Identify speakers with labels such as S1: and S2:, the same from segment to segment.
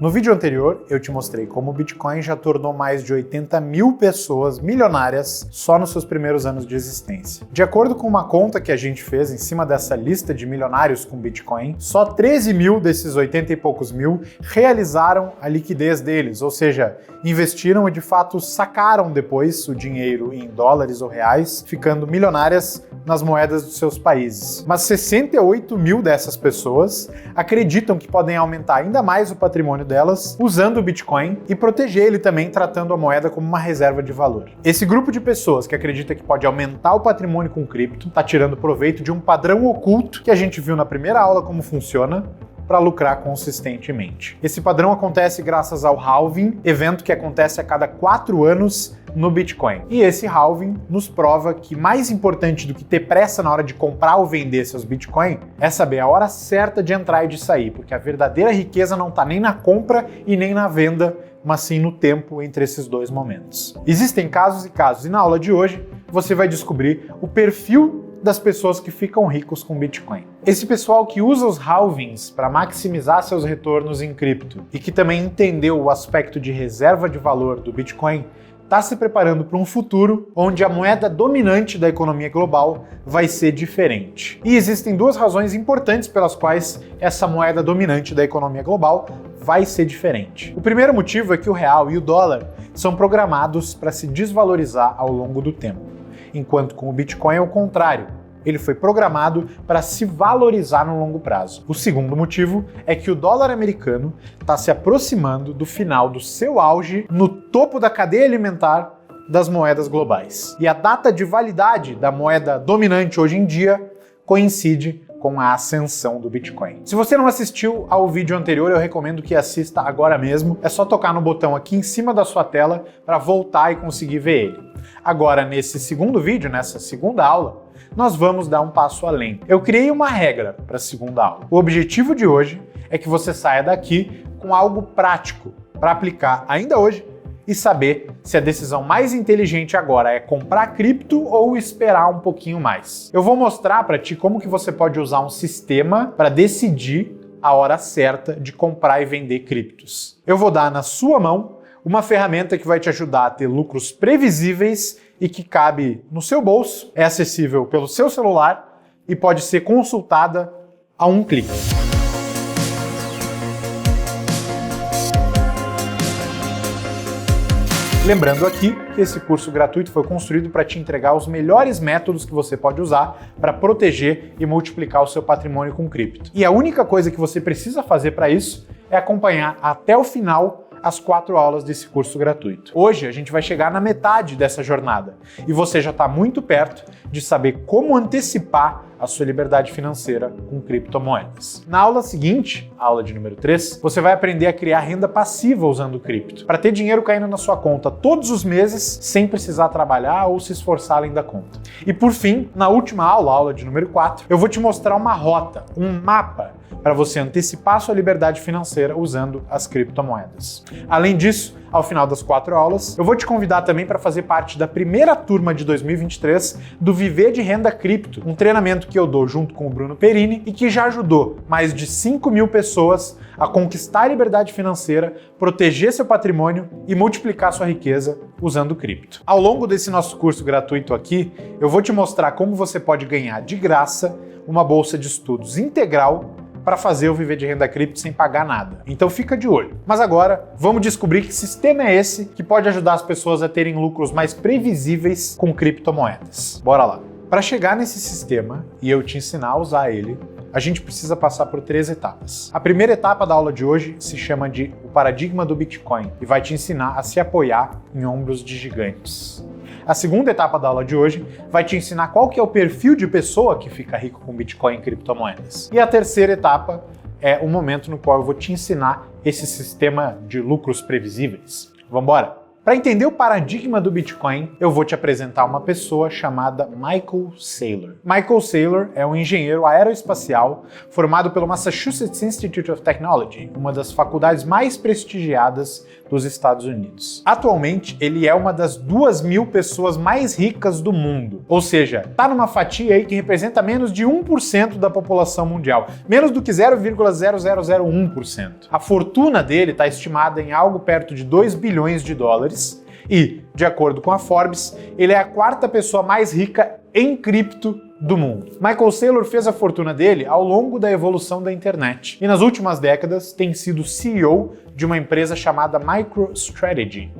S1: No vídeo anterior, eu te mostrei como o Bitcoin já tornou mais de 80 mil pessoas milionárias só nos seus primeiros anos de existência. De acordo com uma conta que a gente fez em cima dessa lista de milionários com Bitcoin, só 13 mil desses 80 e poucos mil realizaram a liquidez deles, ou seja, investiram e de fato sacaram depois o dinheiro em dólares ou reais, ficando milionárias nas moedas dos seus países. Mas 68 mil dessas pessoas acreditam que podem aumentar ainda mais o patrimônio delas usando o Bitcoin e proteger ele também tratando a moeda como uma reserva de valor. Esse grupo de pessoas que acredita que pode aumentar o patrimônio com cripto está tirando proveito de um padrão oculto que a gente viu na primeira aula como funciona para lucrar consistentemente. Esse padrão acontece graças ao halving, evento que acontece a cada 4 anos no Bitcoin. E esse halving nos prova que mais importante do que ter pressa na hora de comprar ou vender seus Bitcoin é saber a hora certa de entrar e de sair, porque a verdadeira riqueza não está nem na compra e nem na venda, mas sim no tempo entre esses dois momentos. Existem casos e casos, e na aula de hoje você vai descobrir o perfil das pessoas que ficam ricos com Bitcoin. Esse pessoal que usa os halvings para maximizar seus retornos em cripto e que também entendeu o aspecto de reserva de valor do Bitcoin está se preparando para um futuro onde a moeda dominante da economia global vai ser diferente. E existem duas razões importantes pelas quais essa moeda dominante da economia global vai ser diferente. O primeiro motivo é que o real e o dólar são programados para se desvalorizar ao longo do tempo, enquanto com o Bitcoin é o contrário. Ele foi programado para se valorizar no longo prazo. O segundo motivo é que o dólar americano está se aproximando do final do seu auge no topo da cadeia alimentar das moedas globais. E a data de validade da moeda dominante hoje em dia coincide com a ascensão do Bitcoin. Se você não assistiu ao vídeo anterior, eu recomendo que assista agora mesmo. É só tocar no botão aqui em cima da sua tela para voltar e conseguir ver ele. Agora, nesse segundo vídeo, nessa segunda aula, nós vamos dar um passo além. Eu criei uma regra para a segunda aula. O objetivo de hoje é que você saia daqui com algo prático para aplicar ainda hoje e saber se a decisão mais inteligente agora é comprar cripto ou esperar um pouquinho mais. Eu vou mostrar para ti como que você pode usar um sistema para decidir a hora certa de comprar e vender criptos. Eu vou dar na sua mão uma ferramenta que vai te ajudar a ter lucros previsíveis e que cabe no seu bolso, é acessível pelo seu celular e pode ser consultada a um clique. Lembrando aqui que esse curso gratuito foi construído para te entregar os melhores métodos que você pode usar para proteger e multiplicar o seu patrimônio com cripto. E a única coisa que você precisa fazer para isso é acompanhar até o final as 4 aulas desse curso gratuito. Hoje a gente vai chegar na metade dessa jornada e você já está muito perto de saber como antecipar a sua liberdade financeira com criptomoedas. Na aula seguinte, a aula de número 3, você vai aprender a criar renda passiva usando cripto, para ter dinheiro caindo na sua conta todos os meses sem precisar trabalhar ou se esforçar além da conta. E por fim, na última aula, a aula de número 4, eu vou te mostrar uma rota, um mapa para você antecipar sua liberdade financeira usando as criptomoedas. Além disso, ao final das 4 aulas, eu vou te convidar também para fazer parte da primeira turma de 2023 do Viver de Renda Cripto, um treinamento que eu dou junto com o Bruno Perini e que já ajudou mais de 5 mil pessoas a conquistar a liberdade financeira, proteger seu patrimônio e multiplicar sua riqueza usando cripto. Ao longo desse nosso curso gratuito aqui, eu vou te mostrar como você pode ganhar de graça uma bolsa de estudos integral para fazer o Viver de Renda Cripto sem pagar nada. Então fica de olho. Mas agora, vamos descobrir que sistema é esse que pode ajudar as pessoas a terem lucros mais previsíveis com criptomoedas. Bora lá. Para chegar nesse sistema e eu te ensinar a usar ele, a gente precisa passar por 3 etapas. A primeira etapa da aula de hoje se chama de o paradigma do Bitcoin e vai te ensinar a se apoiar em ombros de gigantes. A segunda etapa da aula de hoje vai te ensinar qual que é o perfil de pessoa que fica rico com Bitcoin e criptomoedas. E a terceira etapa é o momento no qual eu vou te ensinar esse sistema de lucros previsíveis. Vamos embora? Para entender o paradigma do Bitcoin, eu vou te apresentar uma pessoa chamada Michael Saylor. Michael Saylor é um engenheiro aeroespacial formado pelo Massachusetts Institute of Technology, uma das faculdades mais prestigiadas dos Estados Unidos. Atualmente, ele é uma das 2.000 pessoas mais ricas do mundo, ou seja, tá numa fatia aí que representa menos de 1% da população mundial, menos do que 0,0001%. A fortuna dele está estimada em algo perto de 2 bilhões de dólares e, de acordo com a Forbes, ele é a quarta pessoa mais rica em cripto do mundo. Michael Saylor fez a fortuna dele ao longo da evolução da internet e nas últimas décadas tem sido CEO de uma empresa chamada MicroStrategy,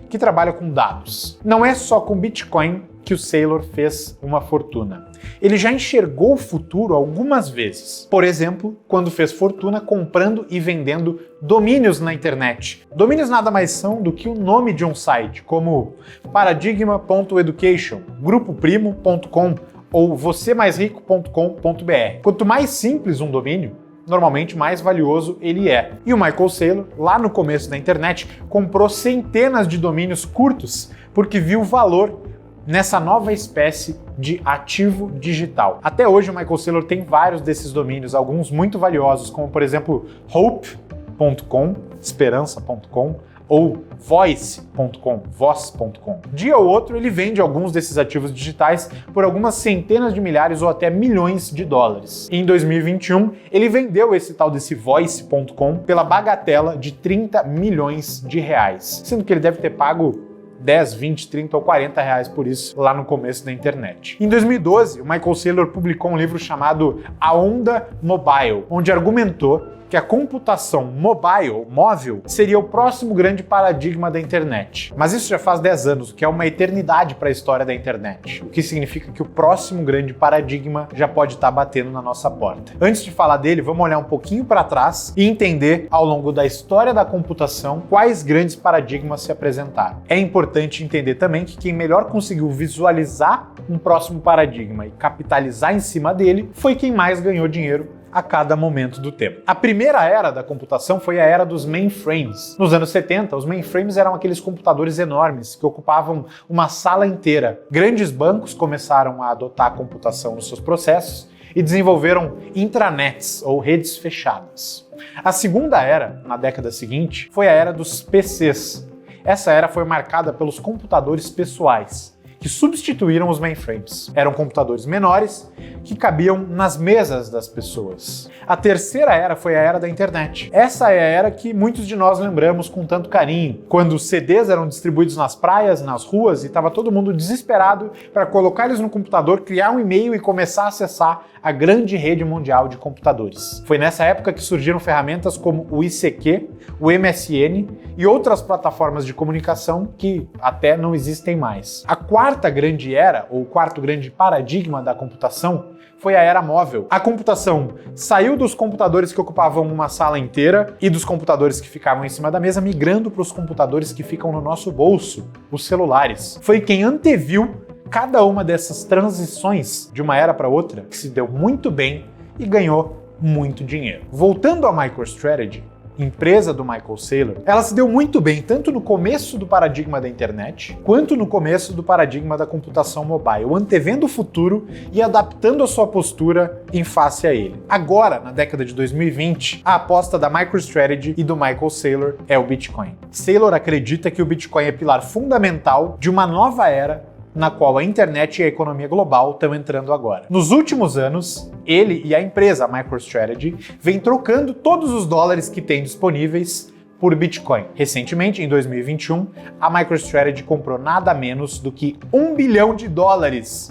S1: que trabalha com dados. Não é só com Bitcoin que o Saylor fez uma fortuna. Ele já enxergou o futuro algumas vezes. Por exemplo, quando fez fortuna comprando e vendendo domínios na internet. Domínios nada mais são do que o nome de um site, como paradigma.education, grupoprimo.com ou vocêmaisrico.com.br. Quanto mais simples um domínio, normalmente mais valioso ele é. E o Michael Saylor, lá no começo da internet, comprou centenas de domínios curtos porque viu valor nessa nova espécie de ativo digital. Até hoje o Michael Saylor tem vários desses domínios, alguns muito valiosos, como por exemplo hope.com, esperança.com, ou voice.com, voz.com. Dia ou outro ele vende alguns desses ativos digitais por algumas centenas de milhares ou até milhões de dólares. E em 2021 ele vendeu esse tal desse voice.com pela bagatela de 30 milhões de reais, sendo que ele deve ter pago 10, 20, 30 ou 40 reais por isso lá no começo da internet. Em 2012, o Michael Saylor publicou um livro chamado A Onda Mobile, onde argumentou que a computação móvel, seria o próximo grande paradigma da internet. Mas isso já faz 10 anos, o que é uma eternidade para a história da internet. O que significa que o próximo grande paradigma já pode estar batendo na nossa porta. Antes de falar dele, vamos olhar um pouquinho para trás e entender, ao longo da história da computação, quais grandes paradigmas se apresentaram. É importante entender também que quem melhor conseguiu visualizar um próximo paradigma e capitalizar em cima dele foi quem mais ganhou dinheiro a cada momento do tempo. A primeira era da computação foi a era dos mainframes. Nos anos 70, os mainframes eram aqueles computadores enormes que ocupavam uma sala inteira. Grandes bancos começaram a adotar a computação nos seus processos e desenvolveram intranets, ou redes fechadas. A segunda era, na década seguinte, foi a era dos PCs. Essa era foi marcada pelos computadores pessoais, que substituíram os mainframes. Eram computadores menores que cabiam nas mesas das pessoas. A terceira era foi a era da internet. Essa é a era que muitos de nós lembramos com tanto carinho, quando os CDs eram distribuídos nas praias, nas ruas, e estava todo mundo desesperado para colocar eles no computador, criar um e-mail e começar a acessar a grande rede mundial de computadores. Foi nessa época que surgiram ferramentas como o ICQ, o MSN e outras plataformas de comunicação que até não existem mais. A quarta grande era, ou quarto grande paradigma da computação, foi a era móvel. A computação saiu dos computadores que ocupavam uma sala inteira e dos computadores que ficavam em cima da mesa, migrando para os computadores que ficam no nosso bolso, os celulares. Foi quem anteviu cada uma dessas transições de uma era para outra, que se deu muito bem e ganhou muito dinheiro. Voltando à MicroStrategy, empresa do Michael Saylor, ela se deu muito bem tanto no começo do paradigma da internet, quanto no começo do paradigma da computação mobile, antevendo o futuro e adaptando a sua postura em face a ele. Agora, na década de 2020, a aposta da MicroStrategy e do Michael Saylor é o Bitcoin. Saylor acredita que o Bitcoin é pilar fundamental de uma nova era na qual a internet e a economia global estão entrando agora. Nos últimos anos, ele e a empresa, a MicroStrategy, vem trocando todos os dólares que tem disponíveis por Bitcoin. Recentemente, em 2021, a MicroStrategy comprou nada menos do que $1 bilhão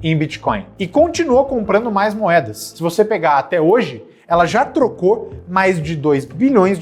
S1: em Bitcoin e continuou comprando mais moedas. Se você pegar até hoje, ela já trocou mais de $2 bilhões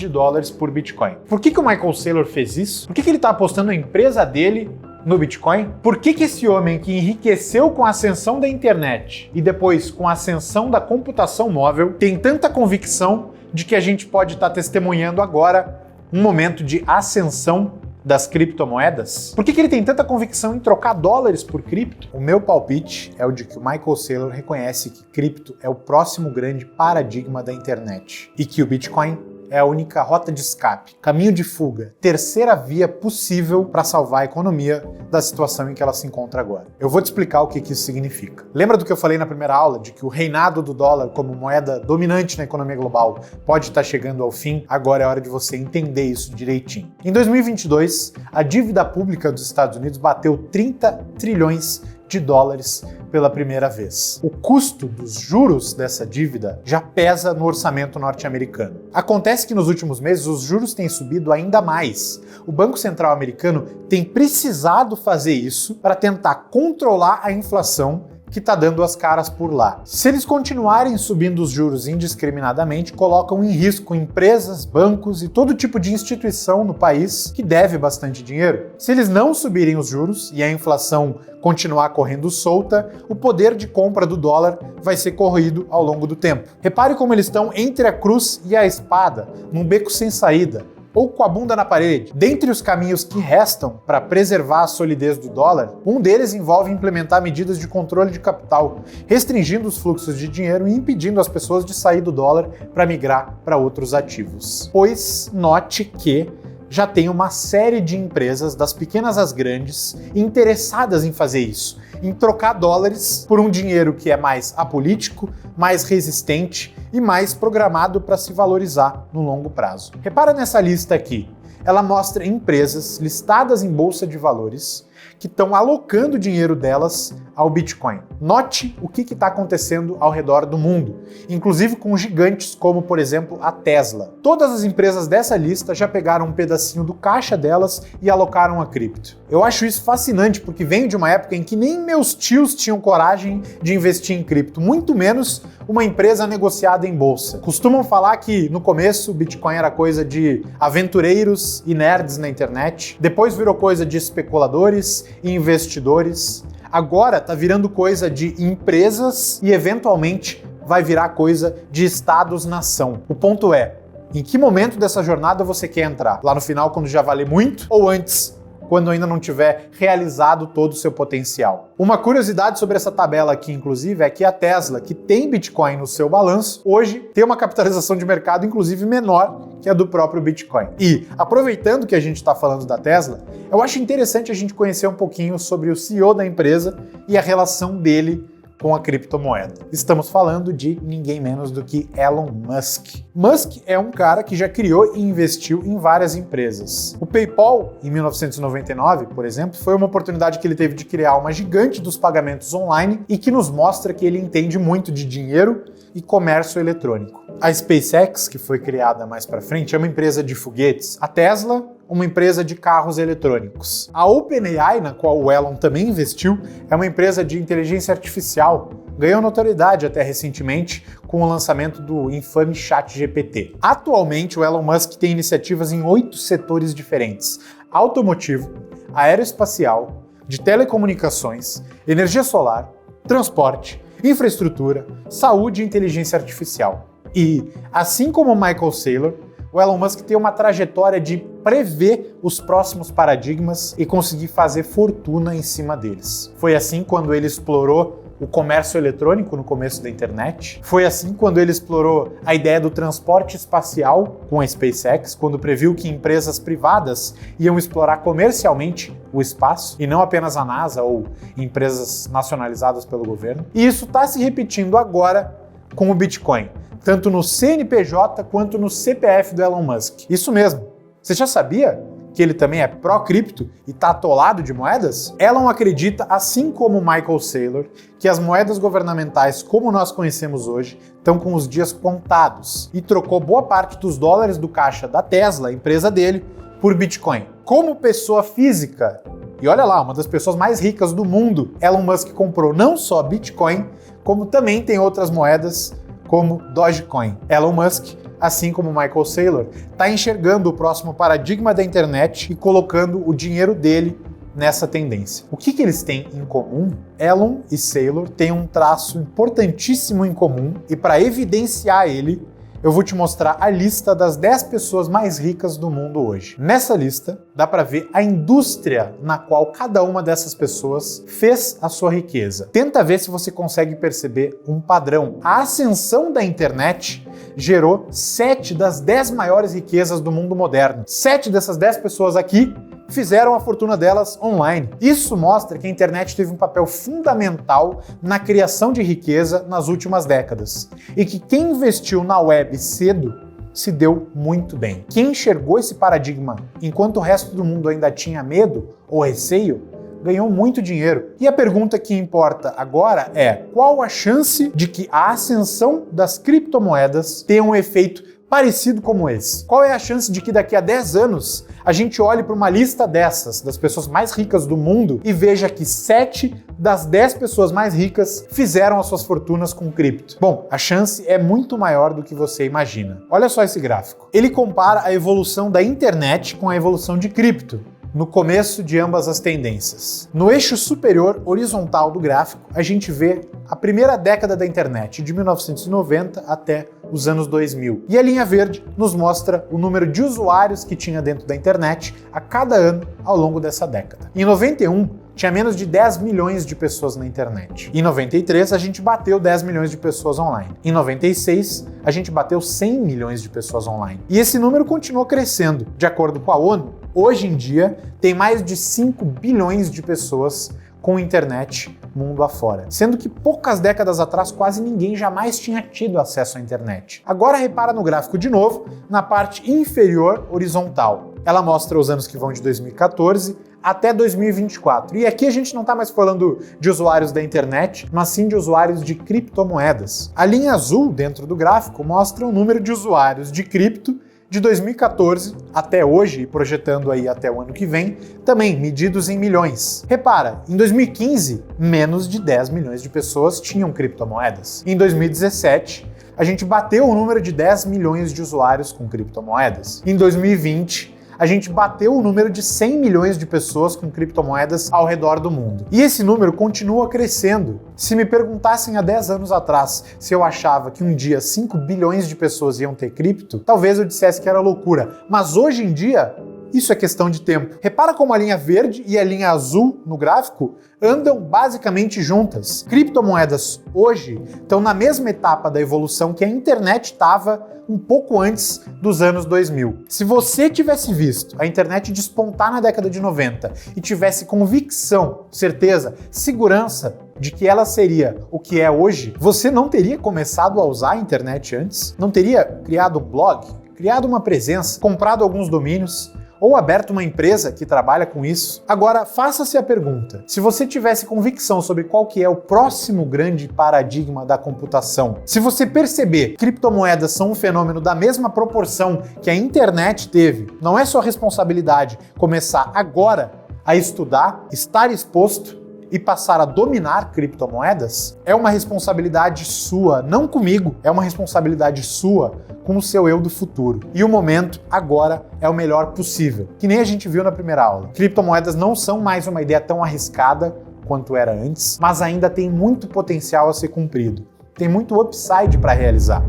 S1: por Bitcoin. Por que o Michael Saylor fez isso? Por que ele está apostando a empresa dele no Bitcoin? Por que esse homem que enriqueceu com a ascensão da internet e depois com a ascensão da computação móvel tem tanta convicção de que a gente pode estar testemunhando agora um momento de ascensão das criptomoedas? Por que ele tem tanta convicção em trocar dólares por cripto? O meu palpite é o de que o Michael Saylor reconhece que cripto é o próximo grande paradigma da internet e que o Bitcoin é a única rota de escape, caminho de fuga, terceira via possível para salvar a economia da situação em que ela se encontra agora. Eu vou te explicar o que isso significa. Lembra do que eu falei na primeira aula, de que o reinado do dólar como moeda dominante na economia global pode estar chegando ao fim? Agora é hora de você entender isso direitinho. Em 2022, a dívida pública dos Estados Unidos bateu 30 trilhões de dólares pela primeira vez. O custo dos juros dessa dívida já pesa no orçamento norte-americano. Acontece que nos últimos meses os juros têm subido ainda mais. O Banco Central americano tem precisado fazer isso para tentar controlar a inflação que está dando as caras por lá. Se eles continuarem subindo os juros indiscriminadamente, colocam em risco empresas, bancos e todo tipo de instituição no país que deve bastante dinheiro. Se eles não subirem os juros e a inflação continuar correndo solta, o poder de compra do dólar vai ser corroído ao longo do tempo. Repare como eles estão entre a cruz e a espada, num beco sem saída, ou com a bunda na parede. Dentre os caminhos que restam para preservar a solidez do dólar, um deles envolve implementar medidas de controle de capital, restringindo os fluxos de dinheiro e impedindo as pessoas de sair do dólar para migrar para outros ativos. Pois note que já tem uma série de empresas, das pequenas às grandes, interessadas em fazer isso, em trocar dólares por um dinheiro que é mais apolítico, mais resistente e mais programado para se valorizar no longo prazo. Repara nessa lista aqui. Ela mostra empresas listadas em bolsa de valores que estão alocando o dinheiro delas ao Bitcoin. Note o que está acontecendo ao redor do mundo, inclusive com gigantes como, por exemplo, a Tesla. Todas as empresas dessa lista já pegaram um pedacinho do caixa delas e alocaram a cripto. Eu acho isso fascinante porque vem de uma época em que nem meus tios tinham coragem de investir em cripto, muito menos uma empresa negociada em bolsa. Costumam falar que no começo o Bitcoin era coisa de aventureiros e nerds na internet, depois virou coisa de especuladores e investidores, agora tá virando coisa de empresas e eventualmente vai virar coisa de estados-nação. O ponto é, em que momento dessa jornada você quer entrar? Lá no final, quando já valer muito, ou antes, quando ainda não tiver realizado todo o seu potencial? Uma curiosidade sobre essa tabela aqui, inclusive, é que a Tesla, que tem Bitcoin no seu balanço, hoje tem uma capitalização de mercado, inclusive, menor que a do próprio Bitcoin. E, aproveitando que a gente está falando da Tesla, eu acho interessante a gente conhecer um pouquinho sobre o CEO da empresa e a relação dele com a criptomoeda. Estamos falando de ninguém menos do que Elon Musk. Musk é um cara que já criou e investiu em várias empresas. O PayPal, em 1999, por exemplo, foi uma oportunidade que ele teve de criar uma gigante dos pagamentos online e que nos mostra que ele entende muito de dinheiro e comércio eletrônico. A SpaceX, que foi criada mais para frente, é uma empresa de foguetes. A Tesla, uma empresa de carros eletrônicos. A OpenAI, na qual o Elon também investiu, é uma empresa de inteligência artificial. Ganhou notoriedade até recentemente com o lançamento do infame ChatGPT. Atualmente, o Elon Musk tem iniciativas em 8 setores diferentes: automotivo, aeroespacial, de telecomunicações, energia solar, transporte, infraestrutura, saúde e inteligência artificial. E, assim como o Michael Saylor, o Elon Musk tem uma trajetória de prever os próximos paradigmas e conseguir fazer fortuna em cima deles. Foi assim quando ele explorou o comércio eletrônico no começo da internet. Foi assim quando ele explorou a ideia do transporte espacial com a SpaceX, quando previu que empresas privadas iam explorar comercialmente o espaço e não apenas a NASA ou empresas nacionalizadas pelo governo. E isso está se repetindo agora com o Bitcoin, tanto no CNPJ quanto no CPF do Elon Musk. Isso mesmo. Você já sabia que ele também é pró-cripto e está atolado de moedas? Elon acredita, assim como Michael Saylor, que as moedas governamentais como nós conhecemos hoje estão com os dias contados e trocou boa parte dos dólares do caixa da Tesla, a empresa dele, por Bitcoin. Como pessoa física, e olha lá, uma das pessoas mais ricas do mundo, Elon Musk comprou não só Bitcoin, como também tem outras moedas como Dogecoin. Elon Musk, assim como Michael Saylor, está enxergando o próximo paradigma da internet e colocando o dinheiro dele nessa tendência. O que eles têm em comum? Elon e Saylor têm um traço importantíssimo em comum e para evidenciar ele, eu vou te mostrar a lista das 10 pessoas mais ricas do mundo hoje. Nessa lista, dá para ver a indústria na qual cada uma dessas pessoas fez a sua riqueza. Tenta ver se você consegue perceber um padrão. A ascensão da internet gerou 7 das 10 maiores riquezas do mundo moderno. 7 dessas 10 pessoas aqui fizeram a fortuna delas online. Isso mostra que a internet teve um papel fundamental na criação de riqueza nas últimas décadas e que quem investiu na web cedo se deu muito bem. Quem enxergou esse paradigma enquanto o resto do mundo ainda tinha medo ou receio, ganhou muito dinheiro. E a pergunta que importa agora é: qual a chance de que a ascensão das criptomoedas tenha um efeito parecido como esse? Qual é a chance de que daqui a 10 anos a gente olhe para uma lista dessas, das pessoas mais ricas do mundo, e veja que 7 das 10 pessoas mais ricas fizeram as suas fortunas com cripto? Bom, a chance é muito maior do que você imagina. Olha só esse gráfico. Ele compara a evolução da internet com a evolução de cripto no começo de ambas as tendências. No eixo superior horizontal do gráfico, a gente vê a primeira década da internet, de 1990 até os anos 2000. E a linha verde nos mostra o número de usuários que tinha dentro da internet a cada ano ao longo dessa década. Em 91, tinha menos de 10 milhões de pessoas na internet. Em 93, a gente bateu 10 milhões de pessoas online. Em 96, a gente bateu 100 milhões de pessoas online. E esse número continuou crescendo. De acordo com a ONU, hoje em dia, tem mais de 5 bilhões de pessoas com internet mundo afora. Sendo que poucas décadas atrás quase ninguém jamais tinha tido acesso à internet. Agora repara no gráfico de novo, na parte inferior horizontal. Ela mostra os anos que vão de 2014 até 2024. E aqui a gente não está mais falando de usuários da internet, mas sim de usuários de criptomoedas. A linha azul dentro do gráfico mostra o número de usuários de cripto de 2014 até hoje, e projetando aí até o ano que vem, também medidos em milhões. Repara, em 2015, menos de 10 milhões de pessoas tinham criptomoedas. Em 2017, a gente bateu o número de 10 milhões de usuários com criptomoedas. Em 2020, a gente bateu o número de 100 milhões de pessoas com criptomoedas ao redor do mundo. E esse número continua crescendo. Se me perguntassem há 10 anos atrás se eu achava que um dia 5 bilhões de pessoas iam ter cripto, talvez eu dissesse que era loucura. Mas hoje em dia, isso é questão de tempo. Repara como a linha verde e a linha azul no gráfico andam basicamente juntas. Criptomoedas hoje estão na mesma etapa da evolução que a internet estava um pouco antes dos anos 2000. Se você tivesse visto a internet despontar na década de 90 e tivesse convicção, certeza, segurança de que ela seria o que é hoje, você não teria começado a usar a internet antes? Não teria criado um blog, criado uma presença, comprado alguns domínios, ou aberto uma empresa que trabalha com isso? Agora, faça-se a pergunta: se você tivesse convicção sobre qual que é o próximo grande paradigma da computação, se você perceber que criptomoedas são um fenômeno da mesma proporção que a internet teve, não é sua responsabilidade começar agora a estudar, estar exposto e passar a dominar criptomoedas? É uma responsabilidade sua, não comigo, é uma responsabilidade sua com o seu eu do futuro. E o momento agora é o melhor possível. Que nem a gente viu na primeira aula. Criptomoedas não são mais uma ideia tão arriscada quanto era antes, mas ainda tem muito potencial a ser cumprido. Tem muito upside para realizar.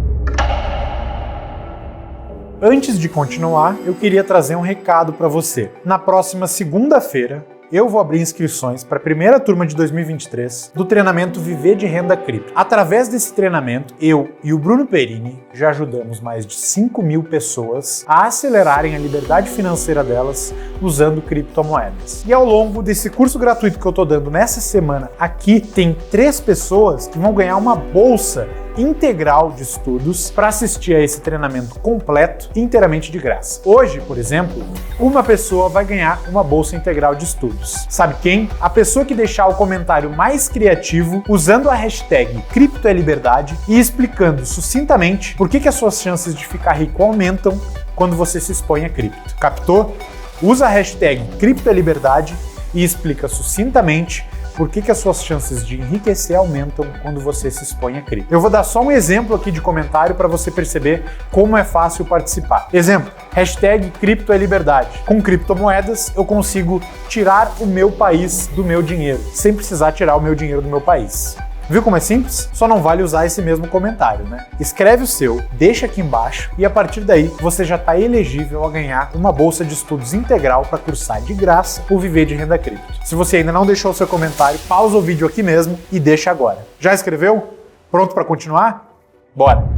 S1: Antes de continuar, eu queria trazer um recado para você. Na próxima segunda-feira, eu vou abrir inscrições para a primeira turma de 2023 do treinamento Viver de Renda Cripto. Através desse treinamento, eu e o Bruno Perini já ajudamos mais de 5 mil pessoas a acelerarem a liberdade financeira delas usando criptomoedas. E ao longo desse curso gratuito que eu estou dando nessa semana aqui, tem 3 pessoas que vão ganhar uma bolsa integral de estudos para assistir a esse treinamento completo inteiramente de graça. Hoje, por exemplo, uma pessoa vai ganhar uma bolsa integral de estudos. Sabe quem? A pessoa que deixar o comentário mais criativo usando a hashtag CriptoELiberdade e explicando sucintamente por que as suas chances de ficar rico aumentam quando você se expõe a cripto. Captou? Usa a hashtag CriptoELiberdade e explica sucintamente por que as suas chances de enriquecer aumentam quando você se expõe a cripto. Eu vou dar só um exemplo aqui de comentário para você perceber como é fácil participar. Exemplo, hashtag CriptoELiberdade. Com criptomoedas eu consigo tirar o meu país do meu dinheiro, sem precisar tirar o meu dinheiro do meu país. Viu como é simples? Só não vale usar esse mesmo comentário, né? Escreve o seu, deixa aqui embaixo e a partir daí você já está elegível a ganhar uma bolsa de estudos integral para cursar de graça ou viver de renda cripto. Se você ainda não deixou o seu comentário, pausa o vídeo aqui mesmo e deixa agora. Já escreveu? Pronto para continuar? Bora!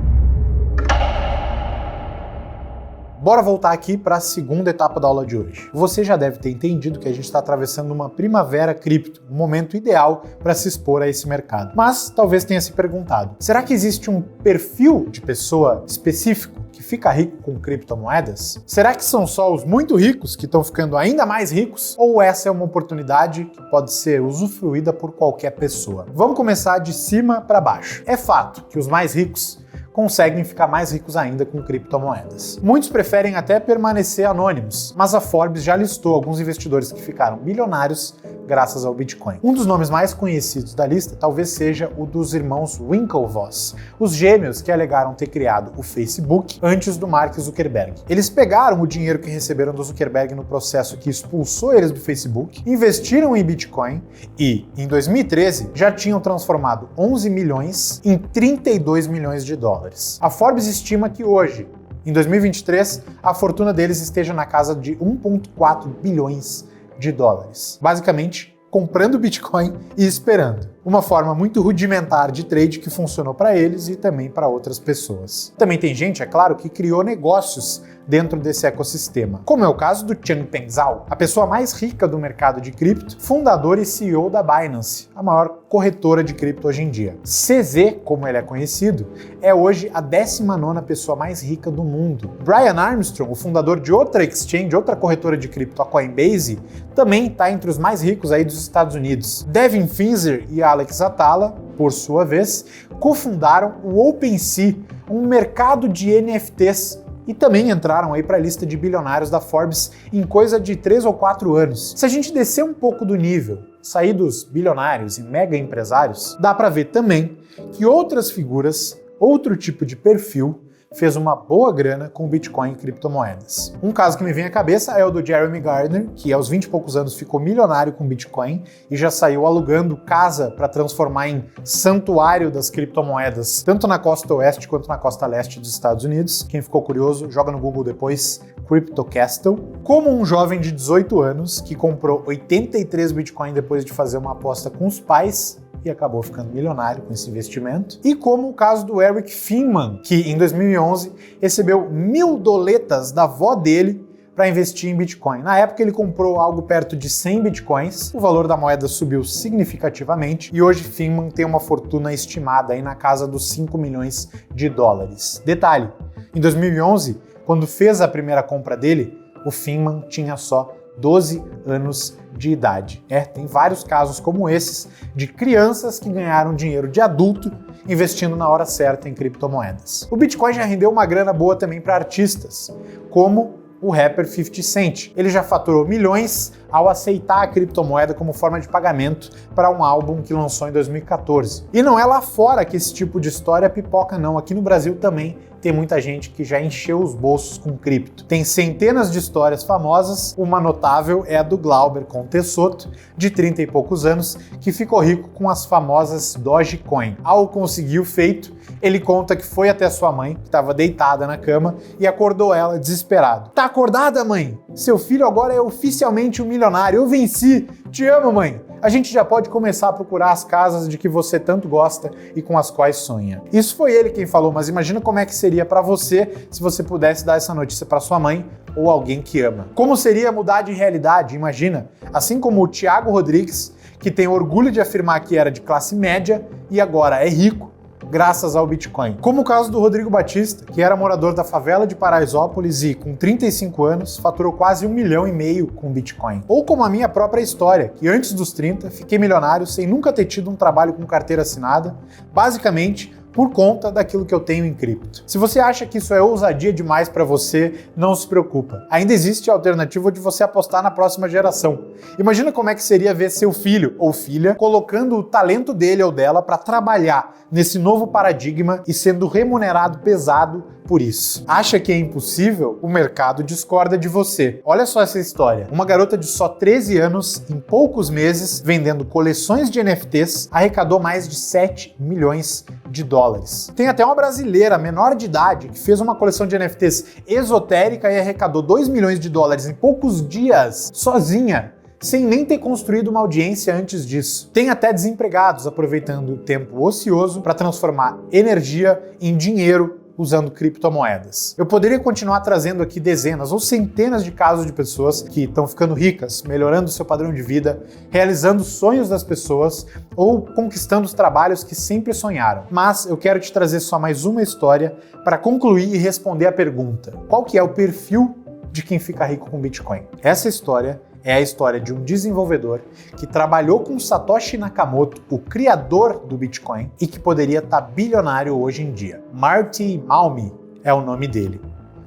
S1: Bora voltar aqui para a segunda etapa da aula de hoje. Você já deve ter entendido que a gente está atravessando uma primavera cripto, um momento ideal para se expor a esse mercado. Mas talvez tenha se perguntado, será que existe um perfil de pessoa específico que fica rico com criptomoedas? Será que são só os muito ricos que estão ficando ainda mais ricos? Ou essa é uma oportunidade que pode ser usufruída por qualquer pessoa? Vamos começar de cima para baixo. É fato que os mais ricos conseguem ficar mais ricos ainda com criptomoedas. Muitos preferem até permanecer anônimos, mas a Forbes já listou alguns investidores que ficaram bilionários graças ao Bitcoin. Um dos nomes mais conhecidos da lista talvez seja o dos irmãos Winklevoss, os gêmeos que alegaram ter criado o Facebook antes do Mark Zuckerberg. Eles pegaram o dinheiro que receberam do Zuckerberg no processo que expulsou eles do Facebook, investiram em Bitcoin e, em 2013, já tinham transformado 11 milhões em 32 milhões de dólares. A Forbes estima que hoje, em 2023, a fortuna deles esteja na casa de 1,4 bilhões de dólares. Basicamente, comprando Bitcoin e esperando. Uma forma muito rudimentar de trade que funcionou para eles e também para outras pessoas. Também tem gente, é claro, que criou negócios dentro desse ecossistema, como é o caso do Changpeng Zhao, a pessoa mais rica do mercado de cripto, fundador e CEO da Binance, a maior corretora de cripto hoje em dia. CZ, como ele é conhecido, é hoje a 19ª pessoa mais rica do mundo. Brian Armstrong, o fundador de outra exchange, outra corretora de cripto, a Coinbase, também está entre os mais ricos aí dos Estados Unidos. Devin Finzer e Alex Atala, por sua vez, cofundaram o OpenSea, um mercado de NFTs, e também entraram aí para a lista de bilionários da Forbes em coisa de 3 ou 4 anos. Se a gente descer um pouco do nível, sair dos bilionários e mega empresários, dá para ver também que outras figuras, outro tipo de perfil, fez uma boa grana com Bitcoin e criptomoedas. Um caso que me vem à cabeça é o do Jeremy Gardner, que aos 20 e poucos anos ficou milionário com Bitcoin e já saiu alugando casa para transformar em santuário das criptomoedas, tanto na costa oeste quanto na costa leste dos Estados Unidos. Quem ficou curioso, joga no Google depois CryptoCastle. Como um jovem de 18 anos que comprou 83 Bitcoin depois de fazer uma aposta com os pais, e acabou ficando milionário com esse investimento. E como o caso do Eric Finman, que em 2011 recebeu 1.000 doletas da avó dele para investir em Bitcoin. Na época ele comprou algo perto de 100 Bitcoins, o valor da moeda subiu significativamente e hoje Finman tem uma fortuna estimada aí na casa dos 5 milhões de dólares. Detalhe, em 2011, quando fez a primeira compra dele, o Finman tinha só 12 anos de idade. Tem vários casos como esses de crianças que ganharam dinheiro de adulto investindo na hora certa em criptomoedas. O Bitcoin já rendeu uma grana boa também para artistas, como o rapper 50 Cent. Ele já faturou milhões ao aceitar a criptomoeda como forma de pagamento para um álbum que lançou em 2014. E não é lá fora que esse tipo de história pipoca não, aqui no Brasil também tem muita gente que já encheu os bolsos com cripto. Tem centenas de histórias famosas, uma notável é a do Glauber Contesotto, de 30 e poucos anos, que ficou rico com as famosas Dogecoin. Ao conseguir o feito, ele conta que foi até sua mãe, que estava deitada na cama, e acordou ela desesperado. Tá acordada, mãe? Seu filho agora é oficialmente um milionário, eu venci! Te amo, mãe! A gente já pode começar a procurar as casas de que você tanto gosta e com as quais sonha. Isso foi ele quem falou, mas imagina como é que seria para você se você pudesse dar essa notícia para sua mãe ou alguém que ama. Como seria mudar de realidade? Imagina, assim como o Thiago Rodrigues, que tem orgulho de afirmar que era de classe média e agora é rico, graças ao Bitcoin. Como o caso do Rodrigo Batista, que era morador da favela de Paraisópolis e, com 35 anos, faturou quase 1,5 milhão com Bitcoin. Ou como a minha própria história, que antes dos 30 fiquei milionário sem nunca ter tido um trabalho com carteira assinada, basicamente por conta daquilo que eu tenho em cripto. Se você acha que isso é ousadia demais para você, não se preocupa. Ainda existe a alternativa de você apostar na próxima geração. Imagina como é que seria ver seu filho ou filha colocando o talento dele ou dela para trabalhar nesse novo paradigma e sendo remunerado pesado por isso. Acha que é impossível? O mercado discorda de você. Olha só essa história. Uma garota de só 13 anos, em poucos meses, vendendo coleções de NFTs, arrecadou mais de 7 milhões de dólares. Tem até uma brasileira, menor de idade, que fez uma coleção de NFTs esotérica e arrecadou 2 milhões de dólares em poucos dias, sozinha, sem nem ter construído uma audiência antes disso. Tem até desempregados aproveitando o tempo ocioso para transformar energia em dinheiro usando criptomoedas. Eu poderia continuar trazendo aqui dezenas ou centenas de casos de pessoas que estão ficando ricas, melhorando seu padrão de vida, realizando sonhos das pessoas ou conquistando os trabalhos que sempre sonharam. Mas eu quero te trazer só mais uma história para concluir e responder a pergunta: qual que é o perfil de quem fica rico com Bitcoin? Essa história é a história de um desenvolvedor que trabalhou com Satoshi Nakamoto, o criador do Bitcoin, e que poderia estar bilionário hoje em dia. Marty Malmi é o nome dele.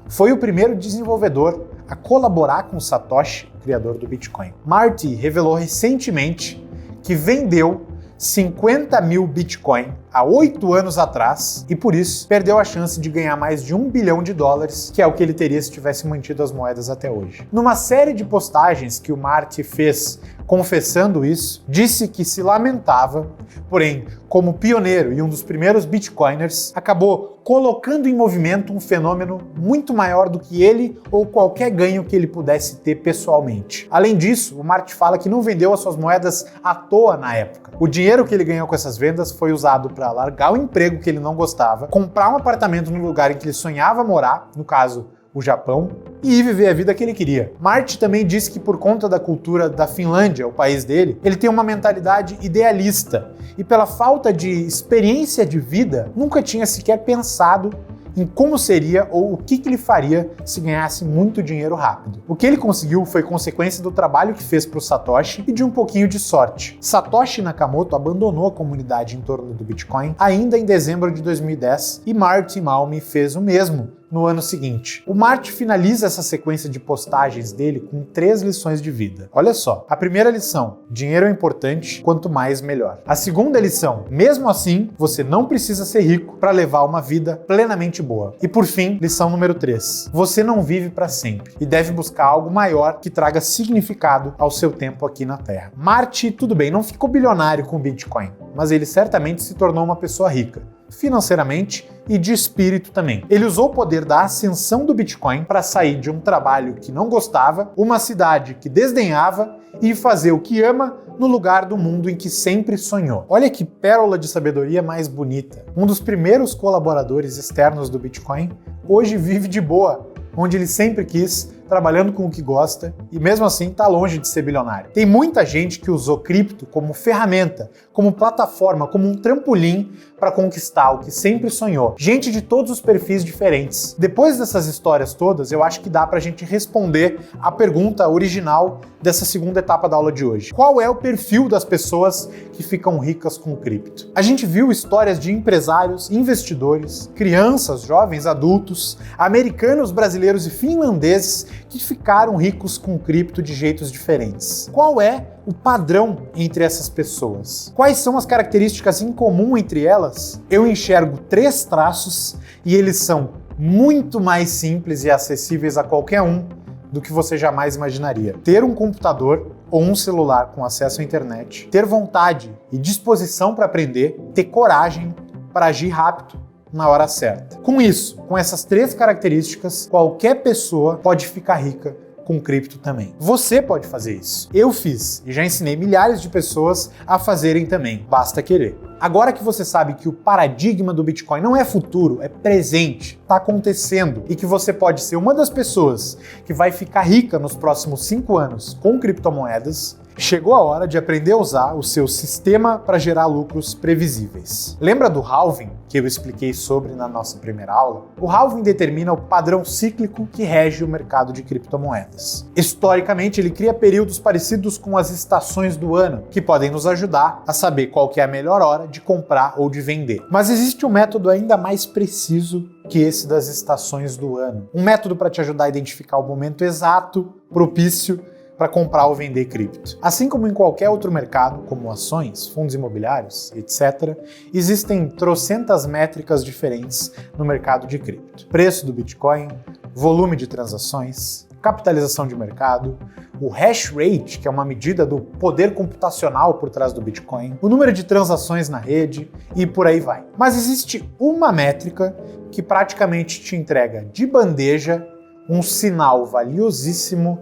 S1: Foi o primeiro desenvolvedor a colaborar com Satoshi, criador do Bitcoin. Marty revelou recentemente que vendeu 50 mil Bitcoin há 8 anos atrás e por isso perdeu a chance de ganhar mais de $1 bilhão, que é o que ele teria se tivesse mantido as moedas até hoje. Numa série de postagens que o Marty fez confessando isso, disse que se lamentava, porém, como pioneiro e um dos primeiros Bitcoiners, acabou colocando em movimento um fenômeno muito maior do que ele ou qualquer ganho que ele pudesse ter pessoalmente. Além disso, o Marty fala que não vendeu as suas moedas à toa na época. O dinheiro que ele ganhou com essas vendas foi usado para largar o emprego que ele não gostava, comprar um apartamento no lugar em que ele sonhava morar, no caso, o Japão, e ir viver a vida que ele queria. Marty também disse que por conta da cultura da Finlândia, o país dele, ele tem uma mentalidade idealista e pela falta de experiência de vida, nunca tinha sequer pensado em como seria ou o que ele faria se ganhasse muito dinheiro rápido. O que ele conseguiu foi consequência do trabalho que fez para o Satoshi e de um pouquinho de sorte. Satoshi Nakamoto abandonou a comunidade em torno do Bitcoin ainda em dezembro de 2010 e Marty Malmi fez o mesmo no ano seguinte. O Marty finaliza essa sequência de postagens dele com 3 lições de vida. Olha só, a primeira lição: dinheiro é importante, quanto mais melhor. A segunda lição: mesmo assim, você não precisa ser rico para levar uma vida plenamente boa. E por fim, lição número 3: você não vive para sempre e deve buscar algo maior que traga significado ao seu tempo aqui na Terra. Marty, tudo bem, não ficou bilionário com o Bitcoin, mas ele certamente se tornou uma pessoa rica, financeiramente e de espírito também. Ele usou o poder da ascensão do Bitcoin para sair de um trabalho que não gostava, uma cidade que desdenhava e fazer o que ama no lugar do mundo em que sempre sonhou. Olha que pérola de sabedoria mais bonita. Um dos primeiros colaboradores externos do Bitcoin hoje vive de boa, onde ele sempre quis, trabalhando com o que gosta e mesmo assim está longe de ser bilionário. Tem muita gente que usou cripto como ferramenta, como plataforma, como um trampolim para conquistar o que sempre sonhou. Gente de todos os perfis diferentes. Depois dessas histórias todas, eu acho que dá para a gente responder a pergunta original dessa segunda etapa da aula de hoje. Qual é o perfil das pessoas que ficam ricas com cripto? A gente viu histórias de empresários, investidores, crianças, jovens, adultos, americanos, brasileiros e finlandeses que ficaram ricos com cripto de jeitos diferentes. Qual é o padrão entre essas pessoas? Quais são as características em comum entre elas? Eu enxergo 3 traços e eles são muito mais simples e acessíveis a qualquer um do que você jamais imaginaria. Ter um computador ou um celular com acesso à internet, ter vontade e disposição para aprender, ter coragem para agir rápido na hora certa. Com isso, com essas 3 características, qualquer pessoa pode ficar rica com cripto também. Você pode fazer isso. Eu fiz e já ensinei milhares de pessoas a fazerem também. Basta querer. Agora que você sabe que o paradigma do Bitcoin não é futuro, é presente, está acontecendo e que você pode ser uma das pessoas que vai ficar rica nos próximos 5 anos com criptomoedas, Chegou a hora de aprender a usar o seu sistema para gerar lucros previsíveis. Lembra do halving que eu expliquei sobre na nossa primeira aula? O halving determina o padrão cíclico que rege o mercado de criptomoedas. Historicamente, ele cria períodos parecidos com as estações do ano, que podem nos ajudar a saber qual que é a melhor hora de comprar ou de vender. Mas existe um método ainda mais preciso que esse das estações do ano. Um método para te ajudar a identificar o momento exato, propício, para comprar ou vender cripto. Assim como em qualquer outro mercado, como ações, fundos imobiliários, etc., existem trocentas métricas diferentes no mercado de cripto. Preço do Bitcoin, volume de transações, capitalização de mercado, o hash rate, que é uma medida do poder computacional por trás do Bitcoin, o número de transações na rede e por aí vai. Mas existe uma métrica que praticamente te entrega de bandeja um sinal valiosíssimo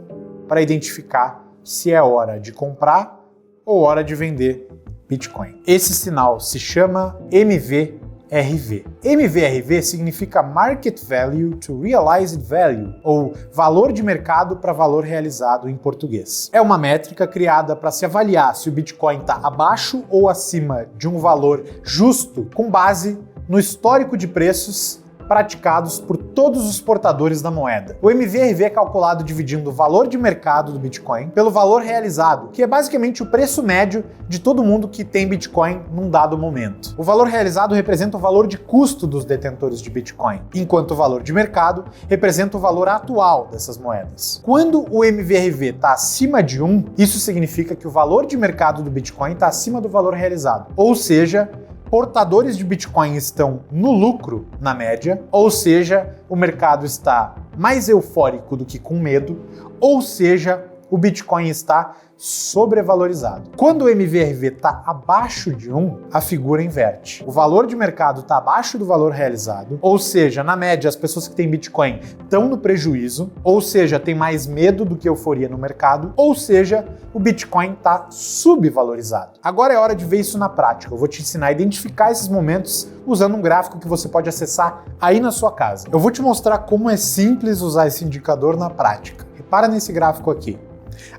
S1: para identificar se é hora de comprar ou hora de vender Bitcoin. Esse sinal se chama MVRV. MVRV significa Market Value to Realized Value, ou valor de mercado para valor realizado em português. É uma métrica criada para se avaliar se o Bitcoin está abaixo ou acima de um valor justo com base no histórico de preços praticados por todos os portadores da moeda. O MVRV é calculado dividindo o valor de mercado do Bitcoin pelo valor realizado, que é basicamente o preço médio de todo mundo que tem Bitcoin num dado momento. O valor realizado representa o valor de custo dos detentores de Bitcoin, enquanto o valor de mercado representa o valor atual dessas moedas. Quando o MVRV está acima de 1, isso significa que o valor de mercado do Bitcoin está acima do valor realizado, ou seja, portadores de Bitcoin estão no lucro, na média, ou seja, o mercado está mais eufórico do que com medo, ou seja, o Bitcoin está sobrevalorizado. Quando o MVRV está abaixo de 1, a figura inverte. O valor de mercado está abaixo do valor realizado, ou seja, na média as pessoas que têm Bitcoin estão no prejuízo, ou seja, tem mais medo do que euforia no mercado, ou seja, o Bitcoin está subvalorizado. Agora é hora de ver isso na prática. Eu vou te ensinar a identificar esses momentos usando um gráfico que você pode acessar aí na sua casa. Eu vou te mostrar como é simples usar esse indicador na prática. Repara nesse gráfico aqui.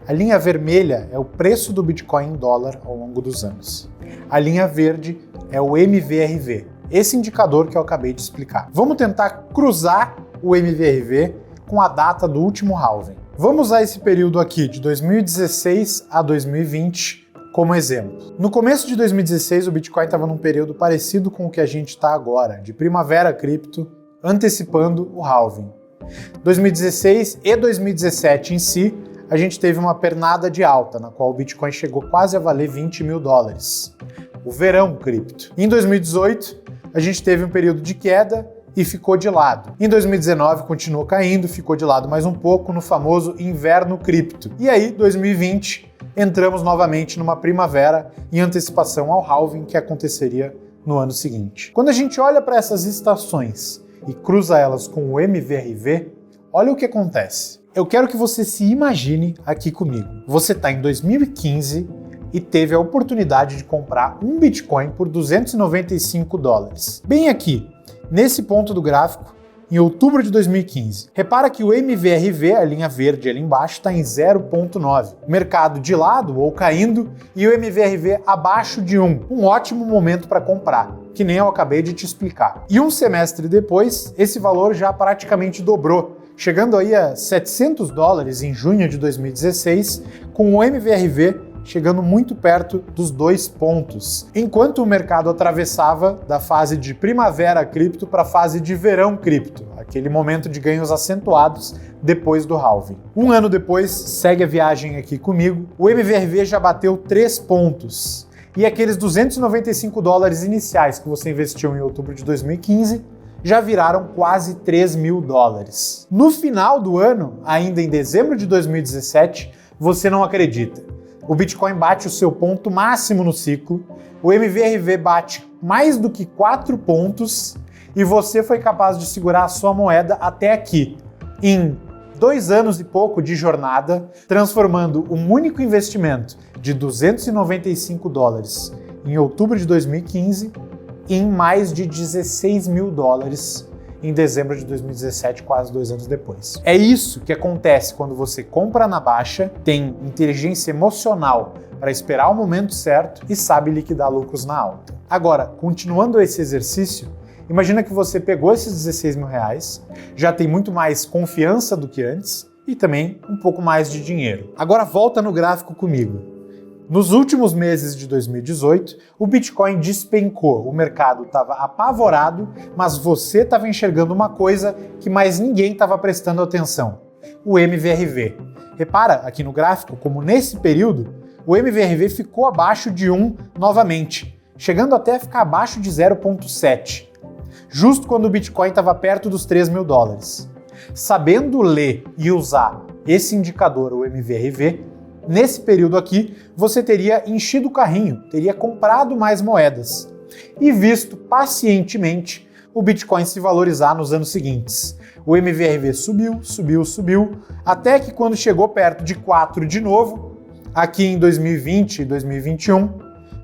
S1: A linha vermelha é o preço do Bitcoin em dólar ao longo dos anos. A linha verde é o MVRV, esse indicador que eu acabei de explicar. Vamos tentar cruzar o MVRV com a data do último halving. Vamos usar esse período aqui de 2016 a 2020 como exemplo. No começo de 2016, o Bitcoin estava num período parecido com o que a gente está agora, de primavera cripto, antecipando o halving. 2016 e 2017 em si, a gente teve uma pernada de alta, na qual o Bitcoin chegou quase a valer 20 mil dólares. O verão cripto. Em 2018, a gente teve um período de queda e ficou de lado. Em 2019, continuou caindo, ficou de lado mais um pouco no famoso inverno cripto. E aí, 2020, entramos novamente numa primavera em antecipação ao halving que aconteceria no ano seguinte. Quando a gente olha para essas estações e cruza elas com o MVRV, olha o que acontece. Eu quero que você se imagine aqui comigo. Você está em 2015 e teve a oportunidade de comprar um Bitcoin por 295 dólares. Bem aqui, nesse ponto do gráfico, em outubro de 2015. Repara que o MVRV, a linha verde ali embaixo, está em 0,9. Mercado de lado ou caindo e o MVRV abaixo de 1. Um ótimo momento para comprar, que nem eu acabei de te explicar. E um semestre depois, esse valor já praticamente dobrou, chegando aí a 700 dólares em junho de 2016, com o MVRV chegando muito perto dos 2 pontos, enquanto o mercado atravessava da fase de primavera cripto para a fase de verão cripto, aquele momento de ganhos acentuados depois do halving. Um ano depois, segue a viagem aqui comigo, o MVRV já bateu 3 pontos, e aqueles 295 dólares iniciais que você investiu em outubro de 2015 já viraram quase 3 mil dólares. No final do ano, ainda em dezembro de 2017, você não acredita. O Bitcoin bate o seu ponto máximo no ciclo, o MVRV bate mais do que 4 pontos e você foi capaz de segurar a sua moeda até aqui, em 2 anos e pouco de jornada, transformando um único investimento de 295 dólares em outubro de 2015 em mais de 16 mil dólares em dezembro de 2017, quase 2 anos depois. É isso que acontece quando você compra na baixa, tem inteligência emocional para esperar o momento certo e sabe liquidar lucros na alta. Agora, continuando esse exercício, imagina que você pegou esses 16 mil reais, já tem muito mais confiança do que antes e também um pouco mais de dinheiro. Agora volta no gráfico comigo. Nos últimos meses de 2018, o Bitcoin despencou, o mercado estava apavorado, mas você estava enxergando uma coisa que mais ninguém estava prestando atenção: o MVRV. Repara aqui no gráfico como nesse período o MVRV ficou abaixo de 1 novamente, chegando até a ficar abaixo de 0,7, justo quando o Bitcoin estava perto dos 3 mil dólares. Sabendo ler e usar esse indicador, o MVRV, nesse período aqui, você teria enchido o carrinho, teria comprado mais moedas e visto pacientemente o Bitcoin se valorizar nos anos seguintes. O MVRV subiu, até que quando chegou perto de 4 de novo, aqui em 2020 e 2021,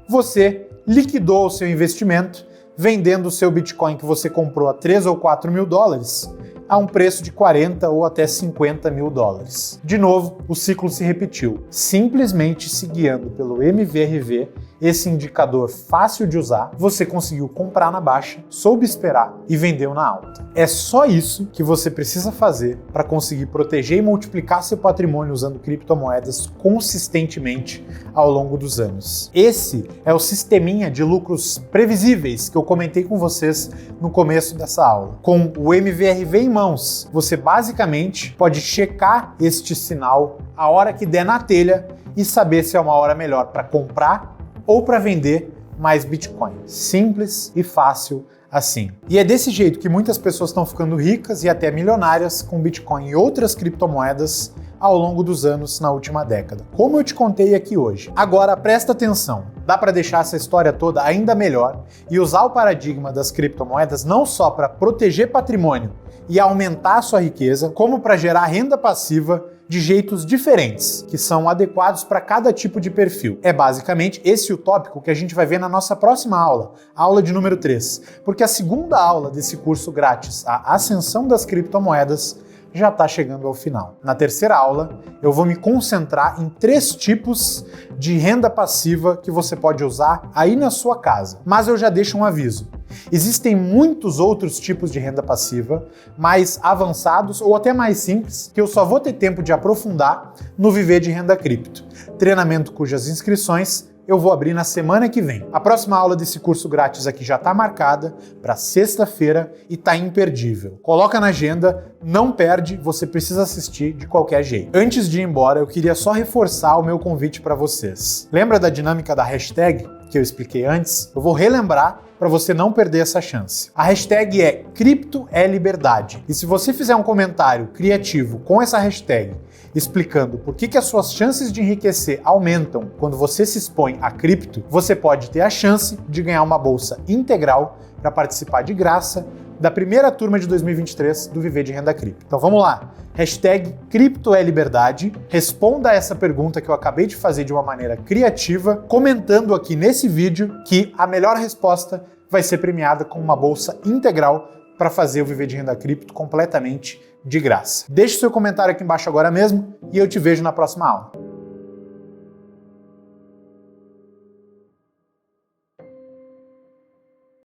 S1: você liquidou o seu investimento, vendendo o seu Bitcoin que você comprou a 3 ou 4 mil dólares, a um preço de 40 ou até 50 mil dólares. De novo, o ciclo se repetiu, simplesmente se guiando pelo MVRV, esse indicador fácil de usar, você conseguiu comprar na baixa, soube esperar e vendeu na alta. É só isso que você precisa fazer para conseguir proteger e multiplicar seu patrimônio usando criptomoedas consistentemente ao longo dos anos. Esse é o sisteminha de lucros previsíveis que eu comentei com vocês no começo dessa aula. Com o MVRV em mãos, você basicamente pode checar este sinal a hora que der na telha e saber se é uma hora melhor para comprar ou para vender mais Bitcoin. Simples e fácil assim. E é desse jeito que muitas pessoas estão ficando ricas e até milionárias com Bitcoin e outras criptomoedas ao longo dos anos na última década, como eu te contei aqui hoje. Agora presta atenção, dá para deixar essa história toda ainda melhor e usar o paradigma das criptomoedas não só para proteger patrimônio e aumentar a sua riqueza, como para gerar renda passiva de jeitos diferentes, que são adequados para cada tipo de perfil. É basicamente esse o tópico que a gente vai ver na nossa próxima aula, a aula de número 3, porque a segunda aula desse curso grátis, a Ascensão das Criptomoedas, já está chegando ao final. Na terceira aula, eu vou me concentrar em 3 tipos de renda passiva que você pode usar aí na sua casa. Mas eu já deixo um aviso. Existem muitos outros tipos de renda passiva, mais avançados ou até mais simples, que eu só vou ter tempo de aprofundar no Viver de Renda Cripto, treinamento cujas inscrições eu vou abrir na semana que vem. A próxima aula desse curso grátis aqui já está marcada para sexta-feira e está imperdível. Coloca na agenda, não perde, você precisa assistir de qualquer jeito. Antes de ir embora, eu queria só reforçar o meu convite para vocês. Lembra da dinâmica da hashtag que eu expliquei antes? Eu vou relembrar para você não perder essa chance. A hashtag é Cripto é Liberdade. E se você fizer um comentário criativo com essa hashtag explicando por que as suas chances de enriquecer aumentam quando você se expõe a cripto, você pode ter a chance de ganhar uma bolsa integral para participar de graça da primeira turma de 2023 do Viver de Renda Cripto. Então vamos lá, hashtag Cripto é Liberdade, responda essa pergunta que eu acabei de fazer de uma maneira criativa, comentando aqui nesse vídeo que a melhor resposta vai ser premiada com uma bolsa integral para fazer o Viver de Renda Cripto completamente de graça. Deixe seu comentário aqui embaixo agora mesmo e eu te vejo na próxima aula.